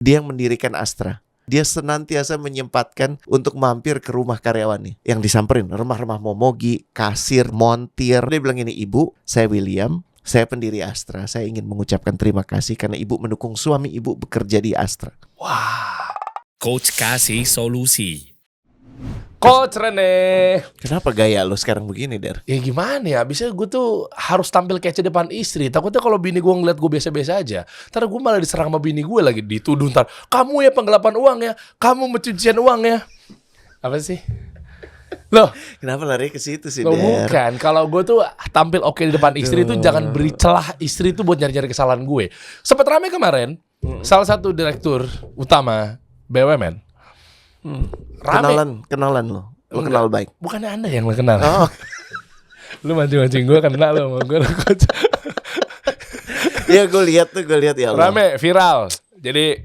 Dia yang mendirikan Astra. Dia senantiasa menyempatkan untuk mampir ke rumah karyawannya yang disamperin, remah-remah momogi, kasir, montir. Dia bilang ini, ibu, saya William, saya pendiri Astra. Saya ingin mengucapkan terima kasih karena ibu mendukung suami ibu bekerja di Astra. Wah. Coach kasih solusi. Coach Rene. Kenapa gaya lo sekarang begini, Der? Ya gimana ya, abisnya gue tuh harus tampil kece depan istri. Takutnya kalau bini gue ngeliat gue biasa-biasa aja, ntar gue malah diserang sama bini gue lagi, dituduh ntar, kamu ya penggelapan uang ya, kamu pencucian uang ya. Apa sih? Loh, Kenapa lari ke situ sih, loh Der? bukan. Kalau gue tuh tampil oke di depan istri tuh jangan beri celah istri tuh buat nyari-nyari kesalahan gue. Sempet rame kemarin, salah satu direktur utama BUMN. Rame. Kenalan lo. Lo kenal baik. Bukannya Anda yang lo kenal. Oh. Lu mancing-mancing gue kena lo sama gue. Ya gue lihat ya Allah. Rame, viral. Jadi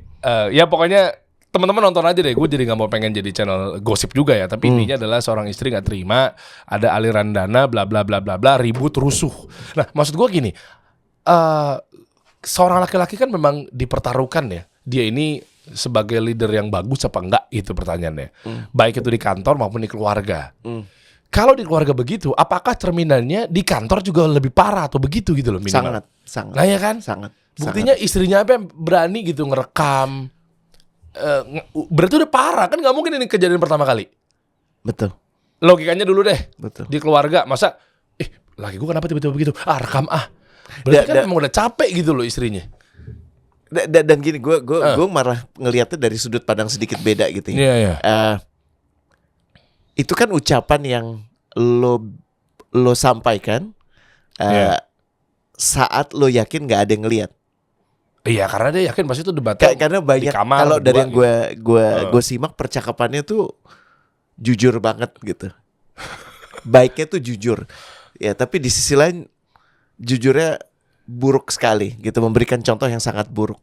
ya pokoknya teman-teman nonton aja deh. Gue jadi nggak mau pengen jadi channel gosip juga ya. Tapi intinya adalah seorang istri nggak terima, ada aliran dana, bla bla bla bla bla, ribut, rusuh. Nah, maksud gue gini, seorang laki-laki kan memang dipertaruhkan ya. Dia ini sebagai leader yang bagus apa enggak, itu pertanyaannya. Baik itu di kantor maupun di keluarga. Kalau di keluarga begitu, apakah cerminannya di kantor juga lebih parah atau begitu gitu loh minimal? Sangat. Nah ya kan? Sangat. Buktinya istrinya apa yang berani gitu ngerekam. Berarti udah parah kan, nggak mungkin ini kejadian pertama kali. Betul. Logikanya dulu deh. Betul. Di keluarga masa laki gue kenapa tiba-tiba begitu? Rekam Berarti kan memang udah capek gitu loh istrinya. Dan gini, gue malah ngelihatnya dari sudut pandang sedikit beda gitu ya. Iya. Itu kan ucapan yang lo sampaikan saat lo yakin nggak ada yang ngelihat. Iya, karena dia yakin pasti itu debatnya Karena banyak, di kamar. kalau dari yang gitu. gue simak percakapannya tuh jujur banget gitu. Baiknya tuh jujur. Ya, tapi di sisi lain jujurnya buruk sekali gitu, memberikan contoh yang sangat buruk.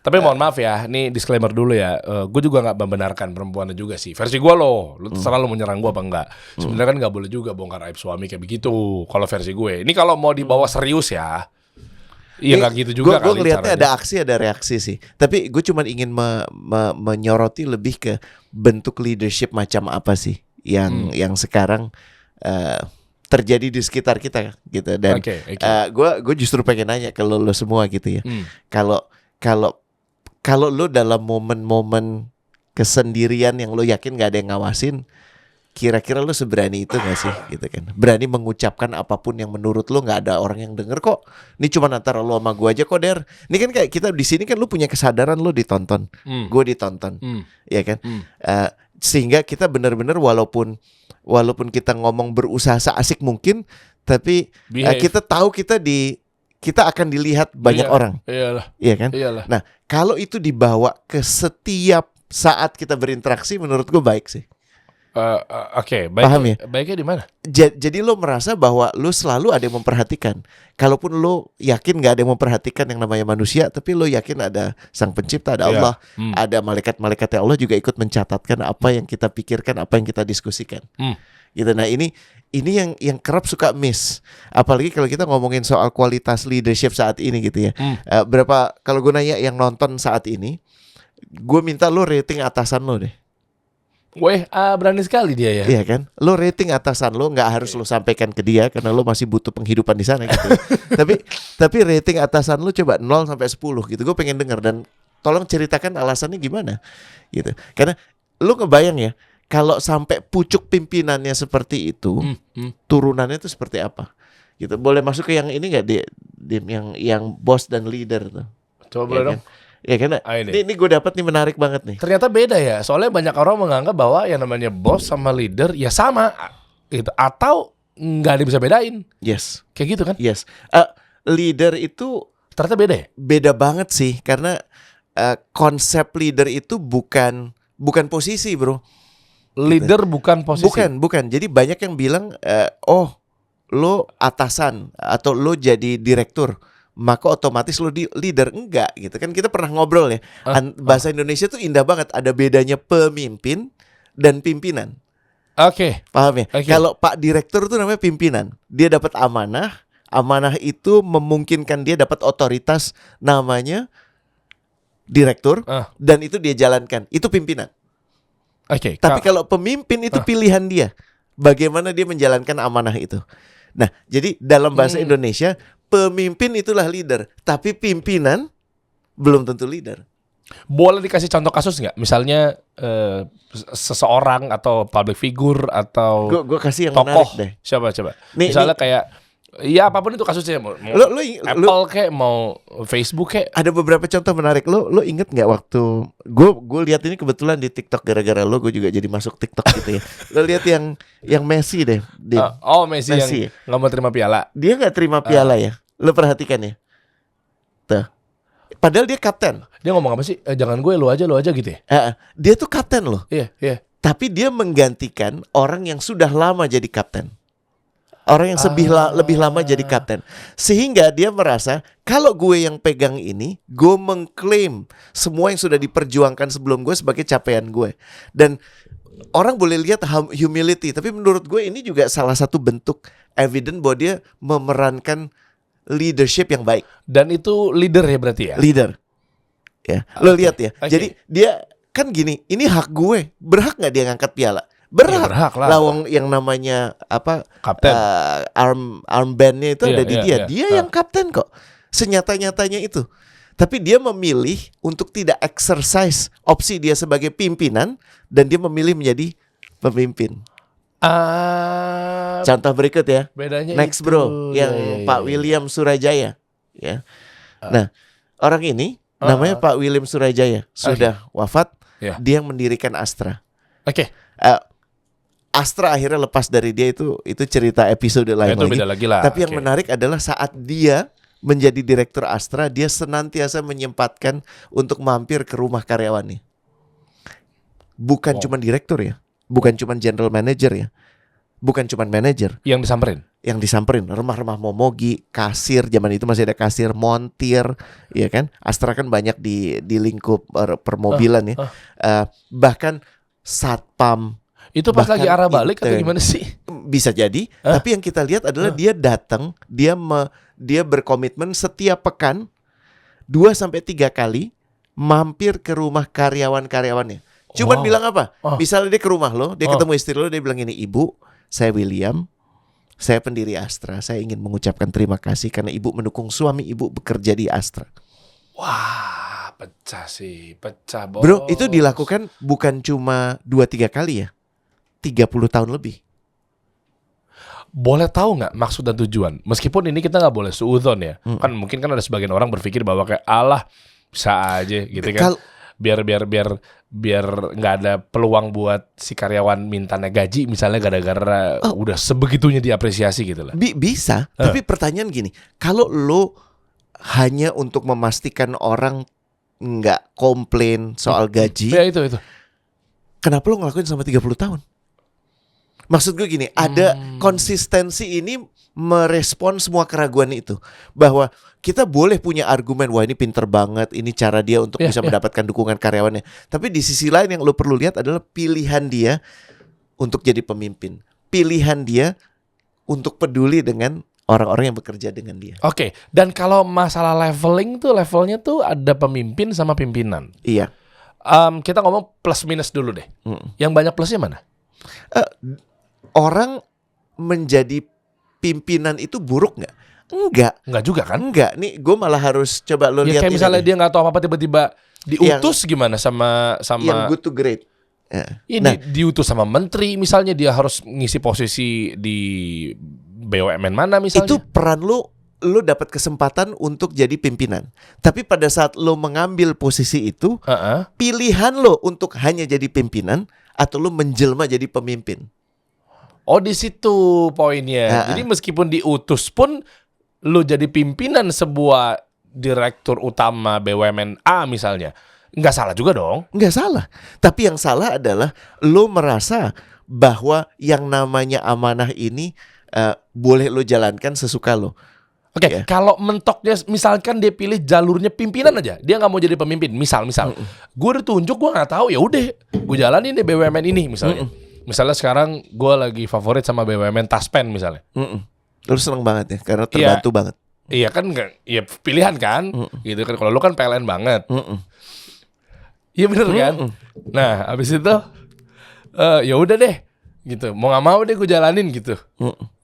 Tapi mohon maaf ya, ini disclaimer dulu ya. Gue juga nggak membenarkan perempuannya juga sih. Versi gue loh, lu terserah lu mau nyerang gue apa enggak. Sebenarnya kan nggak boleh juga bongkar aib suami kayak begitu. Kalau versi gue, ini kalau mau dibawa serius ya, iya nggak gitu juga. Gue ngelihatnya ada aksi ada reaksi sih. Tapi gue cuma ingin menyoroti lebih ke bentuk leadership macam apa sih yang sekarang terjadi di sekitar kita gitu. Dan gue justru pengen nanya ke lo semua gitu ya. Kalau lo dalam momen-momen kesendirian yang lo yakin gak ada yang ngawasin, kira-kira lo seberani itu gak sih gitu kan? Berani mengucapkan apapun yang menurut lo gak ada orang yang denger kok. Ini cuma antara lo sama gue aja kok, Der. Ini kan kayak kita di sini kan lo punya kesadaran lo ditonton, gue ditonton, ya kan? Sehingga kita benar-benar walaupun kita ngomong berusaha seasik mungkin, tapi kita tahu kita akan dilihat banyak orang. Iyalah. Iya kan? Iyalah. Nah, kalau itu dibawa ke setiap saat kita berinteraksi, menurut gue baik sih. Oke, paham ya? Baiknya di mana? Jadi lo merasa bahwa lo selalu ada yang memperhatikan. Kalaupun lo yakin gak ada yang memperhatikan yang namanya manusia, tapi lo yakin ada Sang Pencipta, ada Allah, ada malaikat-malaikatnya Allah juga ikut mencatatkan apa yang kita pikirkan, apa yang kita diskusikan. Gitu. Nah ini yang kerap suka miss. Apalagi kalau kita ngomongin soal kualitas leadership saat ini gitu ya. Berapa kalau gue nanya yang nonton saat ini, gue minta lo rating atasan lo deh. Berani sekali dia ya. Iya kan? Lo rating atasan lo, nggak harus lo sampaikan ke dia karena lo masih butuh penghidupan di sana gitu. tapi rating atasan lo coba 0 sampai 10 gitu. Gue pengen denger dan tolong ceritakan alasannya gimana gitu. Karena lo kebayang ya, kalau sampai pucuk pimpinannya seperti itu, turunannya itu seperti apa? Gitu. Boleh masuk ke yang ini nggak, di yang bos dan leader tuh? Coba boleh dong. Ya karena ini gue dapat nih menarik banget nih. Ternyata beda ya. Soalnya banyak orang menganggap bahwa yang namanya bos sama leader ya sama gitu, atau nggak ada yang bisa bedain. Yes. Kayak gitu kan? Yes. Leader itu ternyata beda ya? Beda banget sih, karena konsep leader itu bukan posisi, bro. Leader bukan posisi. Bukan. Jadi banyak yang bilang lo atasan atau lo jadi direktur, maka otomatis lo leader. Enggak gitu kan, kita pernah ngobrol ya. Bahasa Indonesia tuh indah banget, ada bedanya pemimpin dan pimpinan. Oke. Paham ya? Kalau Pak Direktur tuh namanya pimpinan. Dia dapat amanah itu memungkinkan dia dapat otoritas namanya direktur, Ah. dan itu dia jalankan. Itu pimpinan. Oke. Tapi kalau pemimpin itu pilihan dia. Bagaimana dia menjalankan amanah itu. Nah, jadi dalam bahasa Indonesia, pemimpin itulah leader, tapi pimpinan belum tentu leader. boleh dikasih contoh kasus nggak? Misalnya seseorang atau public figure atau Gue kasih yang menarik tokoh. deh. Coba. Nih, Misalnya kayak ya apapun itu kasusnya, mau Lu Apple kayak mau Facebook kayak. ada beberapa contoh menarik. Lo inget nggak waktu gue lihat ini kebetulan di TikTok, gara-gara lo gue juga jadi masuk TikTok gitu ya. Lo lihat yang Messi deh, Din. Messi yang Messi. nggak mau terima piala. Dia nggak terima piala ya. Lo perhatikan ya. Tuh. Padahal dia kapten. Dia ngomong apa sih? Jangan gue, lu aja gitu ya. Dia tuh kapten loh. Iya. Tapi dia menggantikan orang yang sudah lama jadi kapten. Orang yang lebih lama jadi kapten. Sehingga dia merasa, kalau gue yang pegang ini, gue mengklaim semua yang sudah diperjuangkan sebelum gue sebagai capaian gue. Dan orang boleh lihat humility, tapi menurut gue ini juga salah satu bentuk evidence bahwa dia memerankan leadership yang baik. Dan itu leader ya berarti ya. Leader. Ya, lo lihat ya. Oke. Jadi dia kan gini, ini hak gue. Berhak nggak dia ngangkat piala? Berhak. Ya, berhak lah. Lawang yang namanya apa? Kapten. Armbandnya itu ada di dia. Iya. Dia yang kapten kok. Senyata-nyatanya itu. Tapi dia memilih untuk tidak exercise opsi dia sebagai pimpinan, dan dia memilih menjadi pemimpin. Contoh berikut ya. Bedanya Next itu. bro, yang Ya. Pak William Surajaya, ya. Nah, orang ini namanya Pak William Surajaya, sudah wafat. Ya. Dia yang mendirikan Astra. Oke. Astra akhirnya lepas dari dia, itu cerita episode lain Itu lagi. beda lagi lah. Tapi yang Oke. menarik adalah saat dia menjadi direktur Astra, dia senantiasa menyempatkan untuk mampir ke rumah karyawannya. Bukan cuma direktur ya, bukan cuma general manager ya, bukan cuma manager. Yang disamperin. Yang disamperin rumah-rumah momogi, kasir, zaman itu masih ada kasir, montir, ya kan? Astra kan banyak di lingkup permobilan ya. Bahkan satpam. Itu pas Bahkan lagi arah balik atau intern. gimana sih? Bisa jadi, tapi yang kita lihat adalah dia datang, dia berkomitmen setiap pekan 2-3 kali mampir ke rumah karyawan-karyawannya. Cuman bilang apa? Misalnya dia ke rumah lo, dia ketemu istri lo, dia bilang ini, "Ibu, saya William, saya pendiri Astra. Saya ingin mengucapkan terima kasih karena ibu mendukung suami ibu bekerja di Astra." Wah, pecah bos. Bro, itu dilakukan bukan cuma 2-3 kali ya, 30 tahun lebih. Boleh tahu nggak maksud dan tujuan? Meskipun ini kita nggak boleh suudzon ya. Kan mungkin kan ada sebagian orang berpikir bahwa kayak Allah bisa aja gitu kan. Biar nggak ada peluang buat si karyawan mintanya gaji misalnya gara-gara udah sebegitunya diapresiasi gitu lah. Bisa, tapi pertanyaan gini, kalau lo hanya untuk memastikan orang nggak komplain soal gaji, Ya itu. kenapa lo ngelakuin selama 30 tahun? Maksud gue gini, ada konsistensi ini merespon semua keraguan itu. Bahwa kita boleh punya argumen, wah ini pinter banget, ini cara dia untuk bisa mendapatkan dukungan karyawannya. Tapi di sisi lain yang lo perlu lihat adalah pilihan dia untuk jadi pemimpin. Pilihan dia untuk peduli dengan orang-orang yang bekerja dengan dia. Oke, dan kalau masalah leveling tuh levelnya tuh ada pemimpin sama pimpinan. Iya. Kita ngomong plus minus dulu deh. Yang banyak plusnya mana? Orang menjadi pimpinan itu buruk nggak? Enggak juga kan? Enggak. Nih gue malah harus coba lo Ya lihat kayak ini misalnya nih. dia nggak tahu apa-apa tiba-tiba diutus gimana sama Yang good to great. ini diutus sama menteri misalnya, dia harus ngisi posisi di BUMN mana misalnya. Itu peran lo dapat kesempatan untuk jadi pimpinan. Tapi pada saat lo mengambil posisi itu, pilihan lo untuk hanya jadi pimpinan atau lo menjelma jadi pemimpin. Oh, di situ poinnya. Jadi meskipun diutus pun lu jadi pimpinan sebuah direktur utama BUMN A misalnya, nggak salah juga dong. Nggak salah. Tapi yang salah adalah lo merasa bahwa yang namanya amanah ini boleh lo jalankan sesuka lo. Oke, kalau mentoknya misalkan dia pilih jalurnya pimpinan aja, dia nggak mau jadi pemimpin. Misal, gue ditunjuk, gue nggak tahu, ya udah, gue jalanin deh BUMN ini misalnya. Misalnya sekarang gue lagi favorit sama BUMN Taspen misalnya. Lu seneng banget ya karena terbantu banget. Iya kan, ya pilihan kan, gitu kan. Kalau lu kan PLN banget. Iya bener kan? Nah, abis itu ya udah deh gitu. Mau nggak mau deh gue jalanin gitu.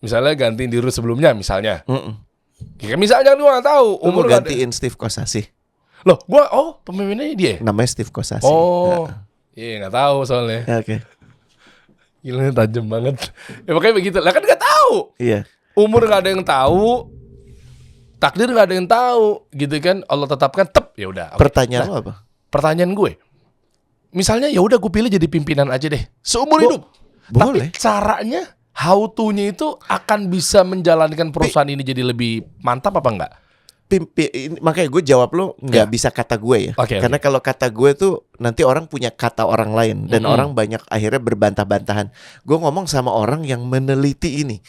Misalnya gantiin di root sebelumnya misalnya. Ya, misalnya gue nggak tahu Lu mau umur nggak ada- gantiin Steve Kosasi. Loh, gue pemimpinnya dia. Namanya Steve Kosasi. Iya nggak tahu soalnya. Ya, oke. Gila tajam banget. Ya makanya begitu. Lah kan nggak tahu. Iya. Umur nggak ada yang tahu. Takdir nggak ada yang tahu, gitu kan? Allah tetapkan, ya udah. oke. Pertanyaan Nah, lo apa? pertanyaan gue, misalnya ya udah gue pilih jadi pimpinan aja deh, seumur hidup. Boleh. Tapi caranya, how to-nya itu akan bisa menjalankan perusahaan ini jadi lebih mantap apa enggak? Makanya gue jawab lo nggak Ya. bisa kata gue ya. Oke, Karena kalau kata gue tuh nanti orang punya kata orang lain dan orang banyak akhirnya berbantah-bantahan. Gue ngomong sama orang yang meneliti ini.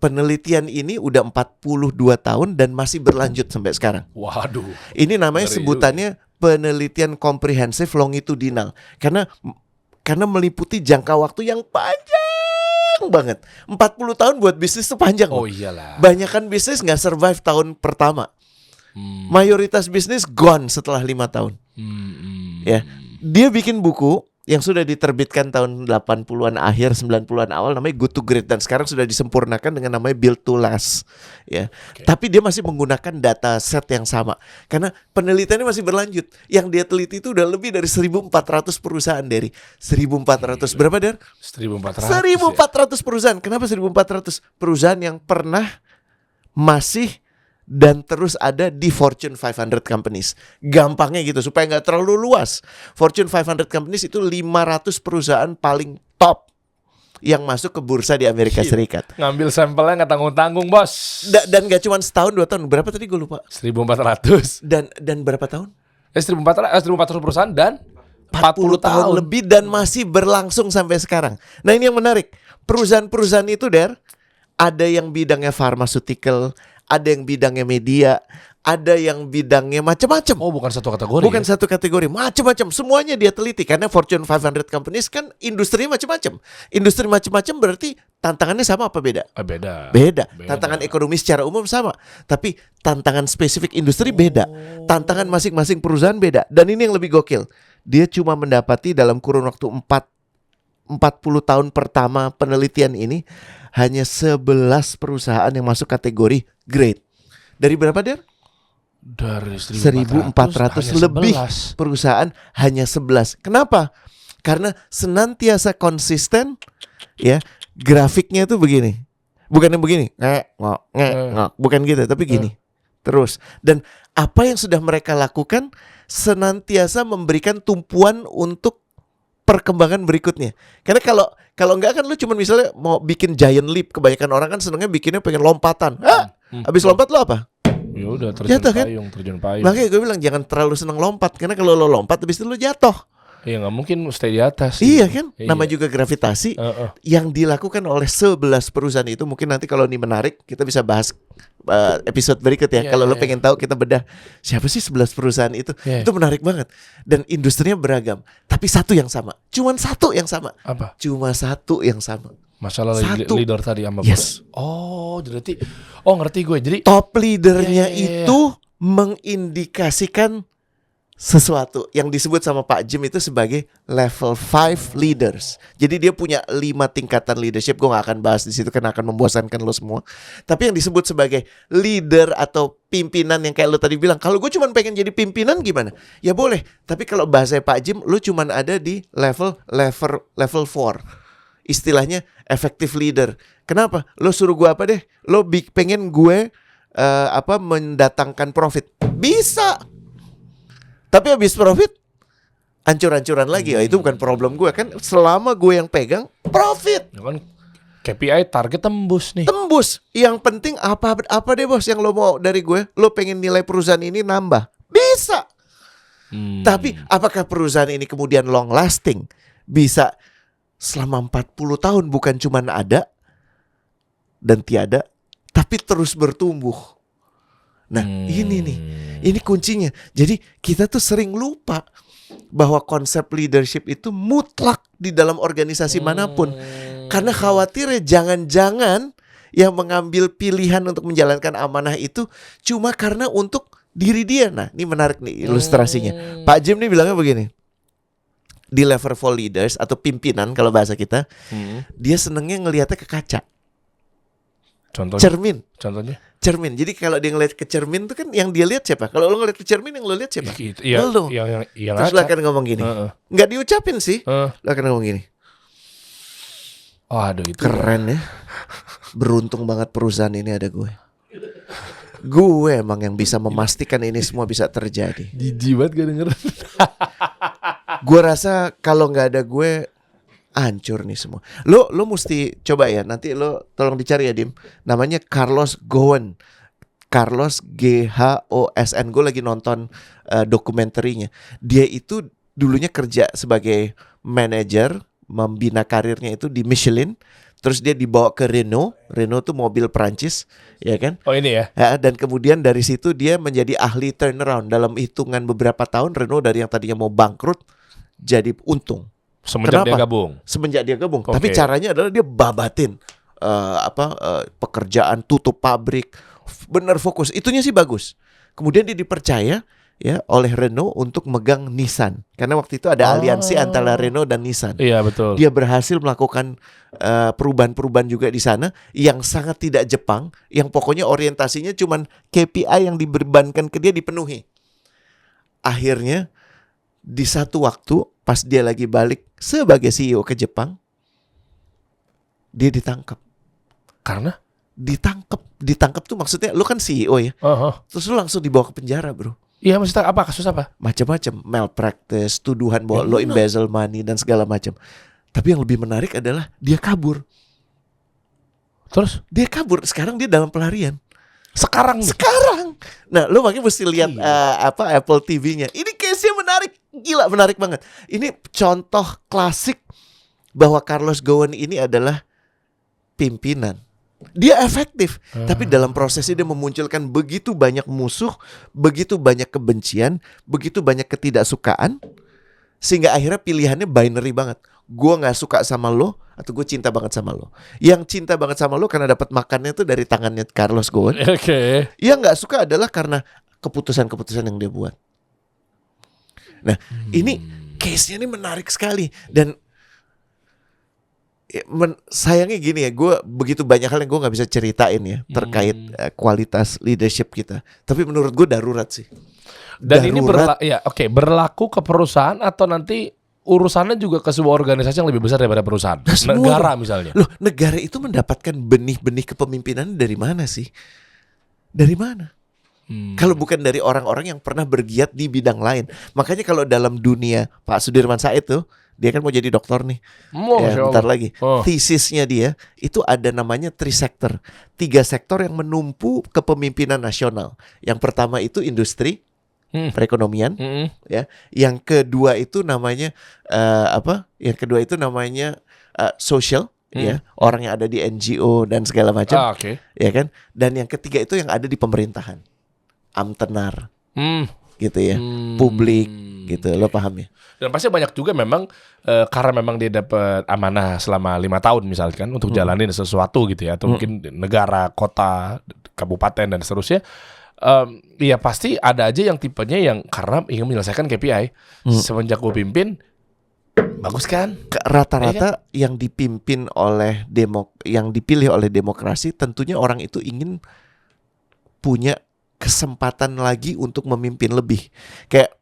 Penelitian ini udah 42 tahun dan masih berlanjut sampai sekarang. Waduh. Ini namanya Ngeri sebutannya penelitian komprehensif longitudinal. Karena meliputi jangka waktu yang panjang banget. 40 tahun buat bisnis itu panjang. Oh loh. iyalah. Banyakan bisnis nggak survive tahun pertama. Mayoritas bisnis gone setelah 5 tahun. Ya, dia bikin buku yang sudah diterbitkan tahun 80-an akhir 90-an awal namanya Good to Great dan sekarang sudah disempurnakan dengan namanya Build to Last. Ya. Tapi dia masih menggunakan data set yang sama karena penelitiannya masih berlanjut. Yang dia teliti itu udah lebih dari 1.400 perusahaan dari 1.400 berapa Der? 1.400. 1.400 perusahaan. Kenapa 1.400? Perusahaan yang pernah, masih dan terus ada di Fortune 500 companies. Gampangnya gitu supaya nggak terlalu luas. Fortune 500 companies itu 500 perusahaan paling top yang masuk ke bursa di Amerika Serikat. Ngambil sampelnya nggak tanggung-tanggung, bos. Dan nggak cuma setahun 2 tahun. Berapa tadi gue lupa. 1.400. Dan berapa tahun? 1.400 perusahaan dan 40 tahun lebih dan masih berlangsung sampai sekarang. Nah ini yang menarik. Perusahaan-perusahaan itu Der, ada yang bidangnya pharmaceutical, ada yang bidangnya media, ada yang bidangnya macam-macam. Oh, bukan satu kategori. Bukan ya? satu kategori, macam-macam. Semuanya dia teliti karena Fortune 500 companies kan industrinya macam-macam. Industri macam-macam berarti tantangannya sama apa beda? Beda. Beda. Tantangan ekonomi secara umum sama, tapi tantangan spesifik industri beda. Tantangan masing-masing perusahaan beda. Dan ini yang lebih gokil. Dia cuma mendapati dalam kurun waktu 40 tahun pertama penelitian ini hanya 11 perusahaan yang masuk kategori great. Dari berapa Der? Dari 1.400 hanya lebih 11. perusahaan hanya 11. Kenapa? Karena senantiasa konsisten ya, grafiknya tuh begini. Bukan yang begini, ngok, bukan gitu, tapi gini. Terus. Dan apa yang sudah mereka lakukan senantiasa memberikan tumpuan untuk perkembangan berikutnya. Karena kalau enggak kan lu cuma misalnya mau bikin giant leap, kebanyakan orang kan senengnya bikinnya pengen lompatan. Habis lompat lo apa? Ya udah terjun Jatuh kan? payung, terjun payung. Makanya gue bilang jangan terlalu seneng lompat karena kalau lo lompat habis itu lo jatuh. Iya nggak mungkin stay di atas. Iya kan? Iya. Nama juga gravitasi yang dilakukan oleh 11 perusahaan itu. Mungkin nanti kalau ini menarik kita bisa bahas episode berikut ya. Kalau lo pengen tahu kita bedah siapa sih 11 perusahaan itu. Iya. Itu menarik banget. Dan industrinya beragam. Tapi satu yang sama. Cuman satu yang sama. Apa? Cuma satu yang sama. Masalah Satu. leader tadi sama Yes. Oh, berarti ngerti gue. Jadi Top leadernya Iya. itu mengindikasikan sesuatu yang disebut sama Pak Jim itu sebagai level 5 leaders. Jadi dia punya 5 tingkatan leadership. Gue gak akan bahas di situ karena akan membosankan lo semua. Tapi yang disebut sebagai leader atau pimpinan yang kayak lo tadi bilang, kalau gue cuma pengen jadi pimpinan gimana? Ya boleh. Tapi kalau bahasa Pak Jim, lo cuma ada di level 4. Istilahnya effective leader. Kenapa? Lo suruh gue apa deh? Lo pengen gue mendatangkan profit. Bisa. Tapi habis profit hancur-hancuran lagi. Itu bukan problem gue kan. Selama gue yang pegang profit. ya kan KPI target tembus nih. Tembus. Yang penting apa deh bos yang lo mau dari gue? Lo pengen nilai perusahaan ini nambah. Bisa. Tapi apakah perusahaan ini kemudian long lasting? Bisa selama 40 tahun bukan cuma ada dan tiada, tapi terus bertumbuh. Nah ini kuncinya. Jadi kita tuh sering lupa bahwa konsep leadership itu mutlak di dalam organisasi manapun. Karena khawatirnya jangan-jangan yang mengambil pilihan untuk menjalankan amanah itu cuma karena untuk diri dia. Nah ini menarik nih ilustrasinya. Pak Jim nih bilangnya begini. di level 4 leaders atau pimpinan kalau bahasa kita, dia senengnya ngelihatnya ke kaca, Contohnya. cermin. Jadi kalau dia ngeliat ke cermin tuh kan yang dia lihat siapa? Kalau lo ngeliat ke cermin yang lo lihat siapa? Iya, Lo. yang Terus lo ngaca. akan ngomong gini. Heeh. Nggak diucapin sih. Heeh. Lo akan ngomong gini. Aduh itu. Keren ya. Beruntung banget perusahaan ini ada gue. Gue emang yang bisa memastikan ini semua bisa terjadi. Jijik banget gue denger. Gue rasa kalau nggak ada gue hancur nih semua. Lo mesti coba ya. Nanti lo tolong dicari ya Dim. Namanya Carlos Ghosn. Carlos Ghosn. Gue lagi nonton dokumenterinya. Dia itu dulunya kerja sebagai manajer, membina karirnya itu di Michelin. Terus dia dibawa ke Renault. Renault tuh mobil Perancis, ya kan? Oh ini ya. Ya, dan kemudian dari situ dia menjadi ahli turnaround. Dalam hitungan beberapa tahun Renault dari yang tadinya mau bangkrut jadi untung. Semenjak dia Kenapa? gabung. Semenjak dia gabung. Oke. Tapi caranya adalah dia babatin pekerjaan, tutup pabrik, bener fokus. Itunya sih bagus. Kemudian dia dipercaya ya oleh Renault untuk megang Nissan. Karena waktu itu ada aliansi antara Renault dan Nissan. Iya betul. Dia berhasil melakukan perubahan-perubahan juga di sana yang sangat tidak Jepang, yang pokoknya orientasinya cuman KPI yang dibebankan ke dia dipenuhi. Akhirnya di satu waktu pas dia lagi balik sebagai CEO ke Jepang, dia ditangkap. Karena? Ditangkap tuh maksudnya lu kan CEO ya. Terus lu langsung dibawa ke penjara, bro. Iya maksudnya apa? Kasus apa? Macam-macam, malpractice, tuduhan bahwa lo embezzle money dan segala macam. Tapi yang lebih menarik adalah dia kabur. Terus? Dia kabur. Sekarang dia dalam pelarian. Sekarang. Nah, lo makanya mesti lihat Apple TV-nya. Ini case-nya menarik, gila menarik banget. Ini contoh klasik bahwa Carlos Ghosn ini adalah pimpinan. Dia efektif, tapi dalam prosesnya dia memunculkan begitu banyak musuh, begitu banyak kebencian, begitu banyak ketidaksukaan, sehingga akhirnya pilihannya binary banget. Gue nggak suka sama lo, atau gue cinta banget sama lo. Yang cinta banget sama lo karena dapat makannya tuh dari tangannya Carlos Ghosn. Oke. Yang nggak suka adalah karena keputusan-keputusan yang dia buat. Nah, ini case-nya ini menarik sekali dan sayangnya gini ya, gue begitu banyak hal yang gue nggak bisa ceritain ya terkait kualitas leadership kita. Tapi menurut gue darurat sih. Dan ini Darurat. berlaku ke perusahaan atau nanti urusannya juga ke sebuah organisasi yang lebih besar daripada perusahaan. Semua. Negara misalnya. Loh, negara itu mendapatkan benih-benih kepemimpinan dari mana sih? Dari mana? Kalau bukan dari orang-orang yang pernah bergiat di bidang lain. Makanya kalau dalam dunia Pak Sudirman Said tuh, dia kan mau jadi dokter nih. Ya, bentar lagi. Tesisnya dia itu ada namanya 3 sektor. 3 sektor yang menumpu kepemimpinan nasional. Yang pertama itu industri, perekonomian, ya. Yang kedua itu namanya Yang kedua itu namanya social, ya. Orang yang ada di NGO dan segala macam. Ya kan? Dan yang ketiga itu yang ada di pemerintahan. Amtenar. Gitu ya. Publik gitu. Lo paham ya? Dan pasti banyak juga memang karena memang dia dapat amanah selama 5 tahun misalkan untuk jalanin sesuatu gitu ya, atau mungkin negara, kota, kabupaten dan seterusnya. Ya pasti ada aja yang tipenya yang karena ingin menyelesaikan KPI. Semenjak gue pimpin bagus kan? Rata-rata yang dipimpin oleh yang dipilih oleh demokrasi, tentunya orang itu ingin punya kesempatan lagi untuk memimpin lebih. Kayak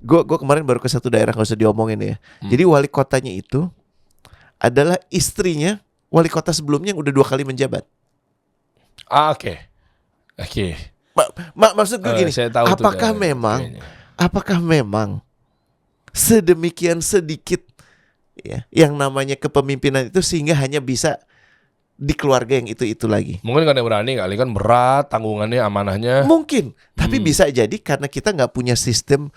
gue kemarin baru ke satu daerah, gak usah diomongin ya. Jadi wali kotanya itu adalah istrinya wali kota sebelumnya yang udah 2 kali menjabat. Oke. Maksud gue gini, apakah memang sedemikian sedikit ya yang namanya kepemimpinan itu sehingga hanya bisa di keluarga yang itu lagi? Mungkin karena berani kali, kan berat tanggungannya, amanahnya. Mungkin, tapi bisa jadi karena kita nggak punya sistem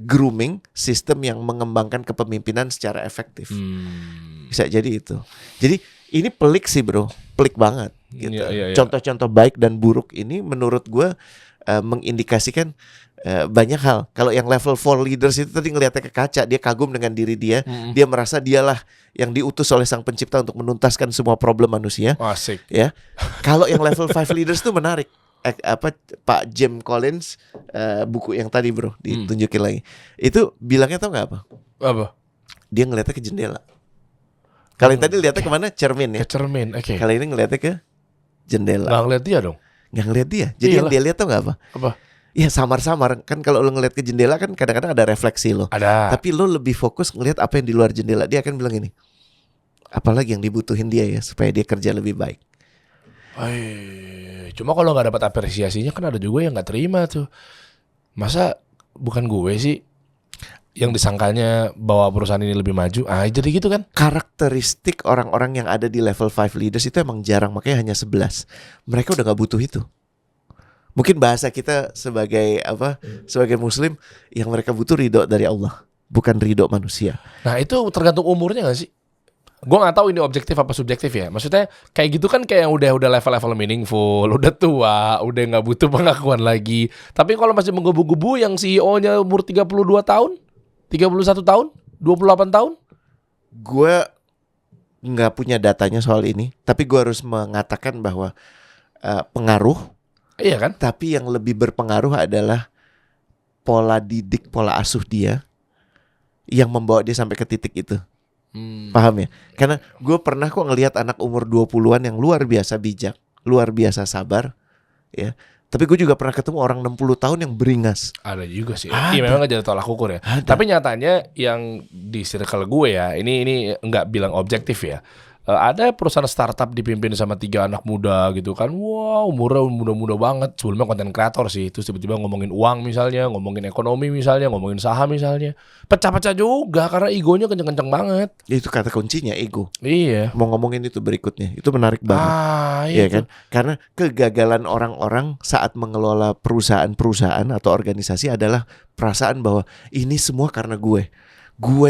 grooming, sistem yang mengembangkan kepemimpinan secara efektif. Bisa jadi itu. Jadi ini pelik sih bro, pelik banget. Gitu. Iya. Contoh-contoh baik dan buruk ini menurut gue mengindikasikan banyak hal. Kalau yang level 4 leaders itu tadi ngeliatnya ke kaca, dia kagum dengan diri dia, dia merasa dialah yang diutus oleh sang pencipta untuk menuntaskan semua problem manusia. Asik. Ya. Kalau yang level 5 leaders itu menarik. Pak Jim Collins, buku yang tadi bro ditunjukin lagi. Itu bilangnya tau nggak apa? dia ngeliatnya ke jendela. Kalau yang tadi lihatnya kemana? Cermin ya. Ke cermin, oke. Kalau ini ngeliatnya ke jendela. Nggak ngeliat dia dong. Nggak ngeliat dia. Jadi yang Iyalah. dia lihat tau nggak apa? Apa? Ya samar-samar. Kan kalau lo ngeliat ke jendela kan kadang-kadang ada refleksi lo. Ada. Tapi lo lebih fokus ngeliat apa yang di luar jendela. Dia akan bilang ini, apalagi yang dibutuhin dia ya supaya dia kerja lebih baik. Cuma kalau nggak dapat apresiasinya kan ada juga yang nggak terima tuh. Masa bukan gue sih yang disangkanya bahwa perusahaan ini lebih maju? Jadi gitu kan? Karakteristik orang-orang yang ada di level 5 leaders itu emang jarang, makanya hanya 11. Mereka udah nggak butuh itu. Mungkin bahasa kita sebagai sebagai muslim, yang mereka butuh ridho dari Allah, bukan ridho manusia. Nah itu tergantung umurnya nggak sih? Gue nggak tahu ini objektif apa subjektif ya. Maksudnya kayak gitu kan kayak yang udah level-level meaningful, udah tua, udah nggak butuh pengakuan lagi. Tapi kalau masih menggebu-gebu yang CEO-nya umur 32 tahun, 31 tahun, 28 tahun, Gue nggak punya datanya soal ini, tapi gue harus mengatakan bahwa pengaruh. iya kan? Tapi yang lebih berpengaruh adalah pola didik, pola asuh dia yang membawa dia sampai ke titik itu. Paham ya? Karena gue pernah kok ngelihat anak umur 20-an yang luar biasa bijak, luar biasa sabar, ya. Tapi gue juga pernah ketemu orang 60 tahun yang beringas. Ada juga sih. Ada. Iya memang nggak jadi tolak ukur ya. Ada. Tapi nyatanya yang di circle gue ya, ini nggak bilang objektif ya. Ada perusahaan startup dipimpin sama 3 anak muda gitu kan. Wow, umurnya muda-muda banget. Sebelumnya konten kreator sih. Terus tiba-tiba ngomongin uang misalnya, ngomongin ekonomi misalnya, ngomongin saham misalnya. Pecah-pecah juga karena egonya kenceng-kenceng banget. Itu kata kuncinya, ego. Iya. Mau ngomongin itu berikutnya, itu menarik banget. Iya Itu. kan? Karena kegagalan orang-orang saat mengelola perusahaan-perusahaan atau organisasi adalah perasaan bahwa ini semua karena gue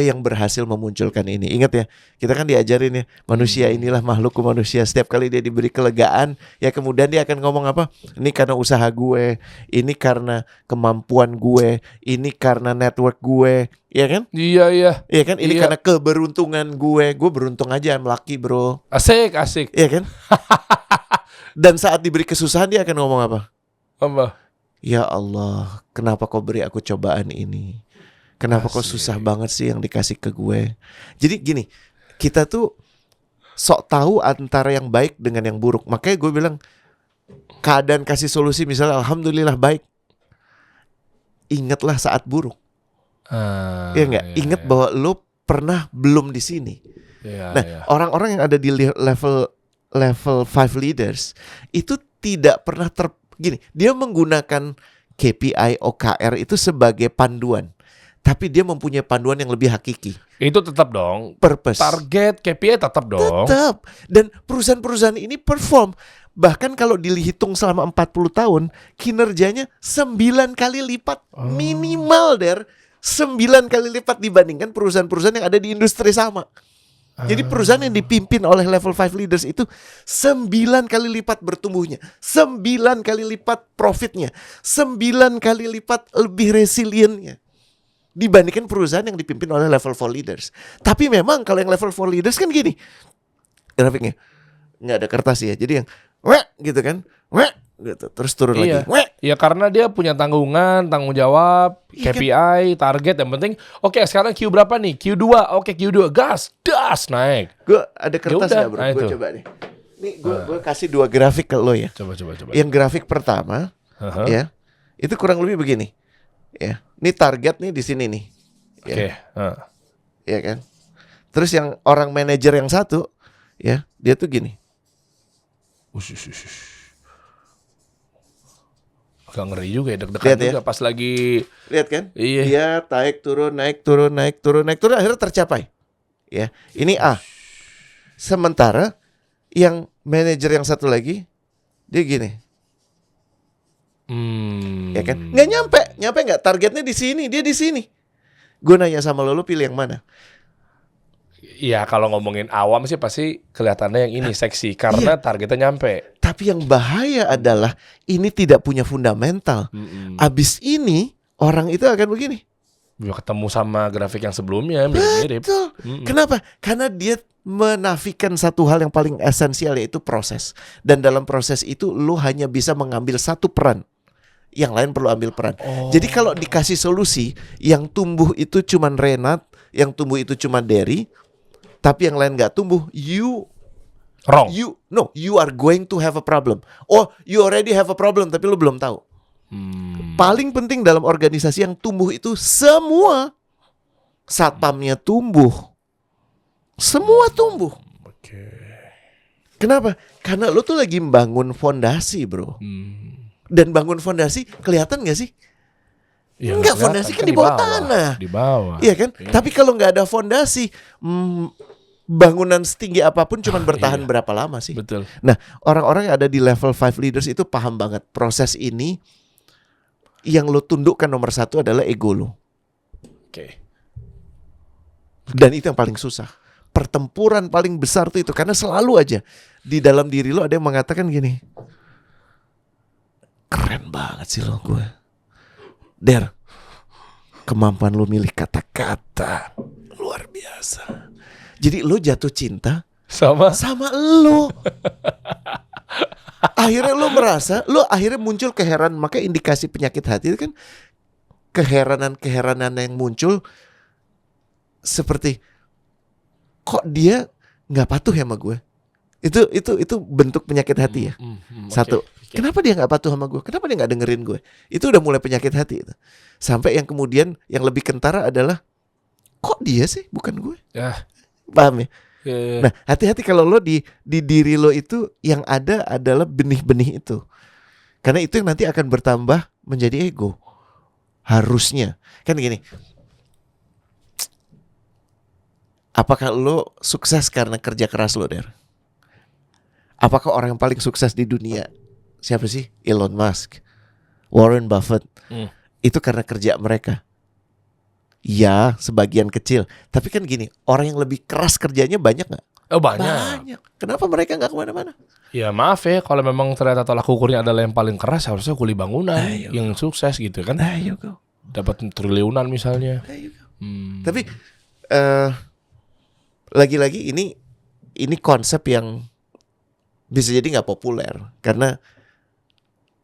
yang berhasil memunculkan ini. Ingat ya, kita kan diajarin ya, manusia inilah makhluk manusia. Setiap kali dia diberi kelegaan, ya kemudian dia akan ngomong apa? Ini karena usaha gue, ini karena kemampuan gue, ini karena network gue, ya kan? Iya. Iya kan? Ini Iya. karena keberuntungan gue beruntung aja, I'm lucky bro. Asik. Iya kan? Dan saat diberi kesusahan dia akan ngomong apa? Apa? Ya Allah, kenapa kau beri aku cobaan ini? Kenapa kok susah banget sih yang dikasih ke gue? Jadi gini, kita tuh sok tahu antara yang baik dengan yang buruk. Makanya gue bilang, keadaan kasih solusi misalnya alhamdulillah baik, ingatlah saat buruk. Ya enggak? Ingat bahwa lo pernah belum di sini. Nah, orang-orang yang ada di level 5 leaders itu tidak pernah gini, dia menggunakan KPI OKR itu sebagai panduan. Tapi dia mempunyai panduan yang lebih hakiki. Itu tetap dong. Purpose. Target KPI tetap dong. Tetap. Dan perusahaan-perusahaan ini perform. Bahkan kalau dihitung selama 40 tahun, kinerjanya 9 kali lipat. Minimal, Der. 9 kali lipat dibandingkan perusahaan-perusahaan yang ada di industri sama. Jadi perusahaan yang dipimpin oleh level 5 leaders itu 9 kali lipat bertumbuhnya, 9 kali lipat profitnya, 9 kali lipat lebih resiliennya dibandingkan perusahaan yang dipimpin oleh level 4 leaders. Tapi memang kalau yang level 4 leaders kan gini, grafiknya nggak ada kertas ya. Jadi yang gitu kan, gitu, terus turun lagi. Ya karena dia punya tanggung jawab, KPI, target. Yang penting, oke sekarang Q berapa nih? Q2, oke Q2, das naik. Gue ada kertas Yaudah, ya bro, nah gue itu. coba nih. Nih gue kasih 2 grafik ke lo ya. Coba. Yang grafik pertama, ya, itu kurang lebih begini. Ya, ini target nih di sini nih. Ya. Oke. Ya kan. Terus yang orang manajer yang satu, ya, dia tuh gini. Agak ngeri juga ya, deg-degan Lihat ya. juga pas lagi. Lihat kan? Iya. Dia naik turun, akhirnya tercapai. Ya, ini A. Sementara yang manajer yang satu lagi, dia gini. Ya kan? Nggak nyampe nggak? Targetnya di sini, dia di sini. Gue nanya sama lo pilih yang mana? Iya, kalau ngomongin awam sih pasti kelihatannya yang ini seksi karena targetnya nyampe. Tapi yang bahaya adalah ini tidak punya fundamental. Abis ini orang itu akan begini. Bisa ketemu sama grafik yang sebelumnya mirip-mirip. Betul. Kenapa? Karena dia menafikan satu hal yang paling esensial, yaitu proses. Dan dalam proses itu lo hanya bisa mengambil satu peran. Yang lain perlu ambil peran. Jadi kalau dikasih solusi, yang tumbuh itu cuman Renat, yang tumbuh itu cuma dairy, tapi yang lain nggak tumbuh, Wrong. you are going to have a problem. Oh, you already have a problem tapi lu belum tahu. Paling penting dalam organisasi yang tumbuh itu semua satpamnya tumbuh. Semua tumbuh. Oke. Kenapa? Karena lu tuh lagi membangun fondasi, bro. Dan bangun fondasi kelihatan gak sih? Ya, Enggak, kelihatan, fondasi kan di bawah tanah. Di bawah. Iya kan? Tapi kalau nggak ada fondasi, bangunan setinggi apapun cuman bertahan berapa lama sih? Betul. Nah, orang-orang yang ada di level 5 leaders itu paham banget proses ini. Yang lo tundukkan nomor satu adalah ego lo. Oke. Dan itu yang paling susah. Pertempuran paling besar tuh itu. Karena selalu aja di dalam diri lo ada yang mengatakan gini, keren banget sih lo gue. Der, kemampuan lo milih kata-kata luar biasa. Jadi lo jatuh cinta Sama. sama lo. Akhirnya lo merasa, lo akhirnya muncul keheranan. Maka indikasi penyakit hati itu kan keheranan yang muncul seperti, kok dia nggak patuh ya sama gue? Itu bentuk penyakit hati ya. Satu, kenapa dia nggak patuh sama gue? Kenapa dia nggak dengerin gue? Itu udah mulai penyakit hati itu. Sampai yang kemudian yang lebih kentara adalah, kok dia sih bukan gue? Ya. Paham ya? Ya. Nah, hati-hati kalau lo di diri lo itu yang ada adalah benih-benih itu. Karena itu yang nanti akan bertambah menjadi ego. Harusnya. Kan gini. Apakah lo sukses karena kerja keras lo, Der? Apakah orang yang paling sukses di dunia siapa sih? Elon Musk, Warren Buffett. Itu karena kerja mereka. Ya, sebagian kecil. Tapi kan gini, orang yang lebih keras kerjanya banyak nggak? Oh, banyak. Banyak. Kenapa mereka nggak kemana-mana? Ya maaf ya, kalau memang ternyata tolak ukurnya adalah yang paling keras, harusnya kuli bangunan Ayo. yang sukses gitu kan. Ayo go. Dapat triliunan misalnya. Ayo go. Tapi lagi-lagi ini konsep yang bisa jadi nggak populer karena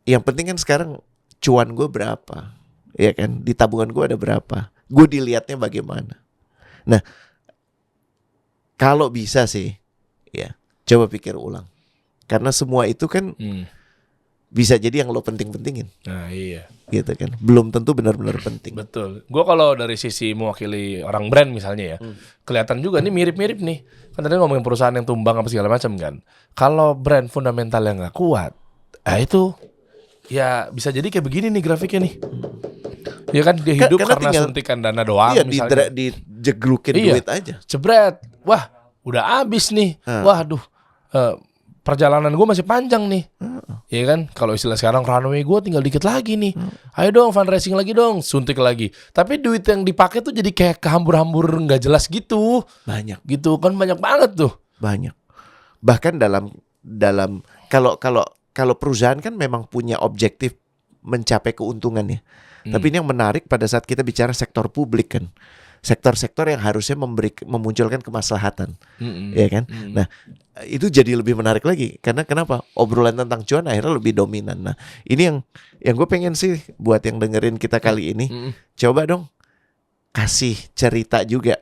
yang penting kan sekarang cuan gue berapa, ya kan? Di tabungan gue ada berapa? Gue dilihatnya bagaimana? Nah, kalau bisa sih, ya coba pikir ulang. Karena semua itu kan bisa jadi yang lo penting-pentingin, Nah iya. gitu kan? Belum tentu benar-benar penting. Betul. Gue kalau dari sisi mewakili orang brand misalnya ya, kelihatan juga nih mirip-mirip nih. Kan tadi ngomongin perusahaan yang tumbang apa segala macam kan. Kalau brand fundamental yang nggak kuat, itu ya bisa jadi kayak begini nih grafiknya nih. Ya kan dia hidup Karena karena tinggal- suntikan dana doang Iya, misalnya. dijeglukin Iya. duit aja. Jebret, wah udah habis nih. Waduh, perjalanan gue masih panjang nih. Iya kan, kalau istilah sekarang runway gue tinggal dikit lagi nih. Ayo dong fundraising lagi dong, suntik lagi. Tapi duit yang dipakai tuh jadi kayak kehambur-hambur nggak jelas gitu. Banyak. Gitu kan banyak banget tuh. Banyak. Bahkan dalam kalau perusahaan kan memang punya objektif mencapai keuntungan ya. Tapi ini yang menarik pada saat kita bicara sektor publik kan. Sektor-sektor yang harusnya memunculkan kemaslahatan. Ya kan? Nah, itu jadi lebih menarik lagi karena kenapa? Obrolan tentang cuan akhirnya lebih dominan. Nah, ini yang gue pengen sih buat yang dengerin kita kali ini. Coba dong kasih cerita juga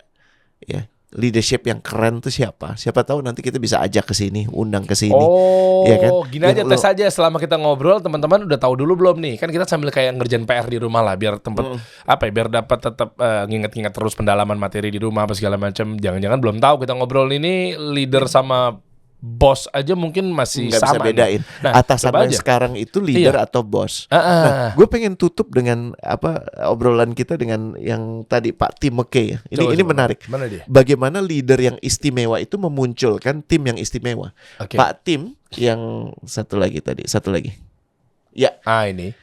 ya. Leadership yang keren tuh siapa? Siapa tahu nanti kita bisa ajak ke sini, undang ke sini. Oh, ya kan? gini aja Yang tes aja selama kita ngobrol teman-teman udah tahu dulu belum nih? Kan kita sambil kayak ngerjain PR di rumah lah biar tempat apa ya biar dapat tetap nginget-nginget terus pendalalan materi di rumah apa segala macam. Jangan-jangan belum tahu kita ngobrol ini leader sama bos aja mungkin masih nggak sama bisa bedain. nih. Nah, Atasan coba yang aja. sekarang itu leader atau bos. Ah. Gue pengen tutup dengan obrolan kita dengan yang tadi Pak Tim McKay ya. Ini Coba. menarik. Mana dia? Bagaimana leader yang istimewa itu memunculkan tim yang istimewa. Oke. Pak Tim yang satu lagi. Ya, Ini.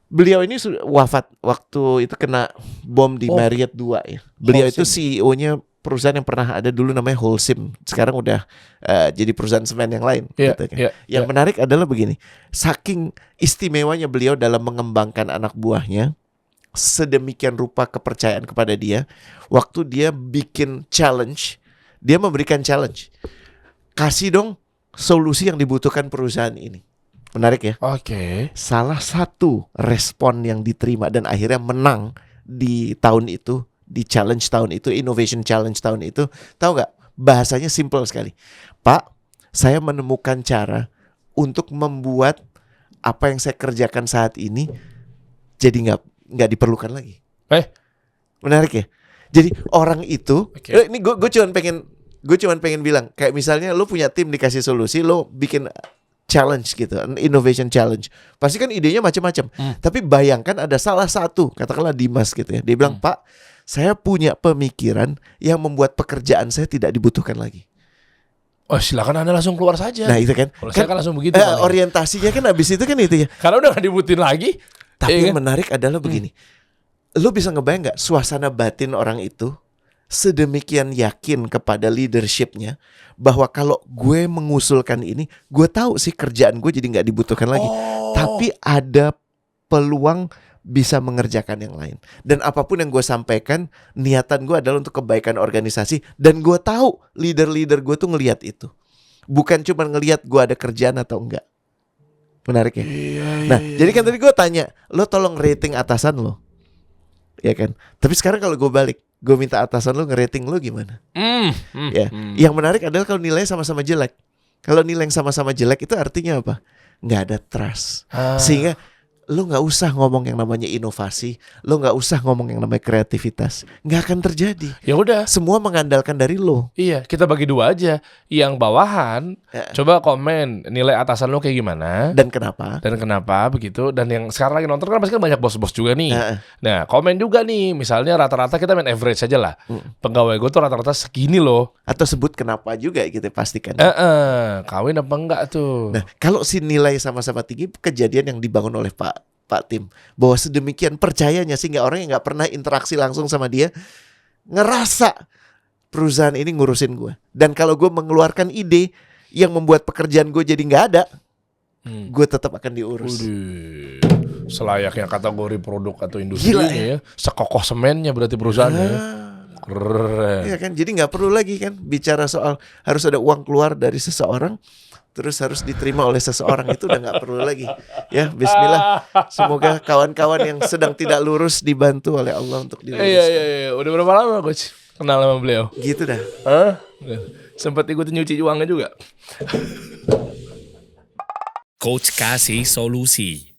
beliau ini wafat waktu itu kena bom di Marriott 2 ya. Beliau itu CEO-nya perusahaan yang pernah ada dulu namanya Holcim. Sekarang udah jadi perusahaan semen yang lain. Iya, gitu kan. iya, Yang iya. menarik adalah begini. Saking istimewanya beliau dalam mengembangkan anak buahnya, sedemikian rupa kepercayaan kepada dia. Waktu dia bikin challenge, dia memberikan challenge. Kasih dong solusi yang dibutuhkan perusahaan ini. Menarik ya. Oke. Salah satu respon yang diterima dan akhirnya menang di tahun itu di challenge tahun itu, innovation challenge tahun itu, tahu nggak? Bahasanya simple sekali. Pak, saya menemukan cara untuk membuat apa yang saya kerjakan saat ini jadi nggak diperlukan lagi. Menarik ya. Jadi orang itu, ini gue cuman pengen bilang, kayak misalnya lo punya tim dikasih solusi, lo bikin challenge gitu, an innovation challenge. Pasti kan idenya macam-macam. Tapi bayangkan ada salah satu, katakanlah Dimas gitu ya. Dia bilang, "Pak, saya punya pemikiran yang membuat pekerjaan saya tidak dibutuhkan lagi." Oh, silakan Anda langsung keluar saja. Nah, itu kan. Kalau saya kan langsung begitu. Orientasinya kan habis itu kan itu ya. Karena udah gak dibutuhin lagi. Tapi yang menarik adalah begini. Lo bisa ngebayang gak suasana batin orang itu sedemikian yakin kepada leadershipnya bahwa kalau gue mengusulkan ini, gue tahu sih kerjaan gue jadi gak dibutuhkan lagi. Tapi ada peluang bisa mengerjakan yang lain. Dan apapun yang gue sampaikan, niatan gue adalah untuk kebaikan organisasi. Dan gue tahu leader-leader gue tuh ngelihat itu. Bukan cuma ngelihat gue ada kerjaan atau enggak. Menarik ya? Nah, jadi kan tadi gue tanya, lo tolong rating atasan lo. Ya kan? Tapi sekarang kalau gue balik, gue minta atasan lo ngerating lo gimana? Ya. Yang menarik adalah kalau nilainya sama-sama jelek. Kalau nilai yang sama-sama jelek itu artinya apa? Nggak ada trust. Sehingga lo nggak usah ngomong yang namanya inovasi, lo nggak usah ngomong yang namanya kreativitas, nggak akan terjadi. Ya udah, semua mengandalkan dari lo. Iya, kita bagi dua aja. Yang bawahan, coba komen nilai atasan lo kayak gimana dan kenapa begitu. Dan yang sekarang lagi nonton kan pasti kan banyak bos-bos juga nih. Nah, komen juga nih, misalnya rata-rata kita main average aja lah. Pegawai gue tuh rata-rata segini loh. Atau sebut kenapa juga gitu pastikan. Kawin apa enggak tuh? Nah, kalau si nilai sama-sama tinggi, kejadian yang dibangun oleh Pak Tim, bahwa sedemikian percayanya sehingga orang yang nggak pernah interaksi langsung sama dia ngerasa perusahaan ini ngurusin gue. Dan kalau gue mengeluarkan ide yang membuat pekerjaan gue jadi nggak ada, gue tetap akan diurus. Selayaknya kategori produk atau industri ini ya, sekokoh semennya berarti perusahaannya. Keren. Iya kan, jadi nggak perlu lagi kan bicara soal harus ada uang keluar dari seseorang, terus harus diterima oleh seseorang, itu udah nggak perlu lagi. Ya, bismillah. Semoga kawan-kawan yang sedang tidak lurus dibantu oleh Allah untuk diluruskan. Iya. Udah berapa lama coach kenal sama beliau? Gitu dah. Sempat ikutin nyuci uangnya juga. Coach kasih solusi.